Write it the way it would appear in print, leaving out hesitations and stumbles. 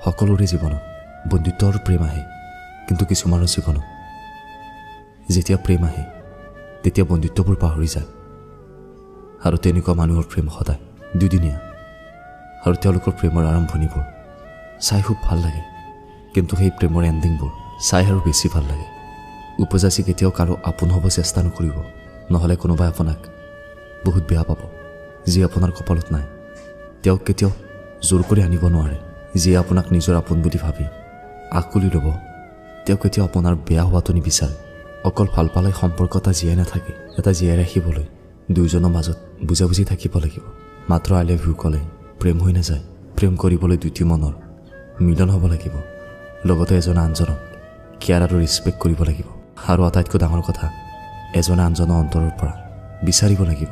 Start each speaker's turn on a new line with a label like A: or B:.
A: সকলোৰে জীৱনত বন্ধুত্ব আৰু প্ৰেম আহে, কিন্তু কিছুমানৰ জীৱনত যেতিয়া প্ৰেম আহে তেতিয়া বন্ধুত্ববোৰ পাহৰি যায়। আৰু তেনেকুৱা মানুহৰ প্ৰেম সদায় দুদিনীয়া, আৰু তেওঁলোকৰ প্ৰেমৰ আৰম্ভণিবোৰ চাই খুব ভাল লাগে, কিন্তু সেই প্ৰেমৰ এণ্ডিংবোৰ চাই আৰু বেছি ভাল লাগে। উপজাচি কেতিয়াও কাৰো আপোন হ'ব চেষ্টা নকৰিব, নহ'লে কোনোবাই আপোনাক বহুত বেয়া পাব। যি আপোনাৰ কপালত নাই তেওঁক কেতিয়াও জোৰ কৰি আনিব নোৱাৰে। যিয়ে আপোনাক নিজৰ আপোন বুলি ভাবি আঁকোৱালি ল'ব তেওঁ কেতিয়াও আপোনাৰ বেয়া হোৱাটো নিবিচাৰে। অকল ভাল পালে সম্পৰ্ক এটা জীয়াই নাথাকে। এটা জীয়াই ৰাখিবলৈ দুয়োজনৰ মাজত বুজাবুজি থাকিব লাগিব। মাত্ৰ আই লাভ ইউ ক'লে প্ৰেম হৈ নাযায়। প্ৰেম কৰিবলৈ দুটি মনৰ মিলন হ'ব লাগিব, লগতে এজনে আনজনক কেয়াৰ আৰু ৰেচপেক্ট কৰিব লাগিব। আৰু আটাইতকৈ ডাঙৰ কথা, এজনে আনজনৰ অন্তৰৰ পৰা বিচাৰিব লাগিব।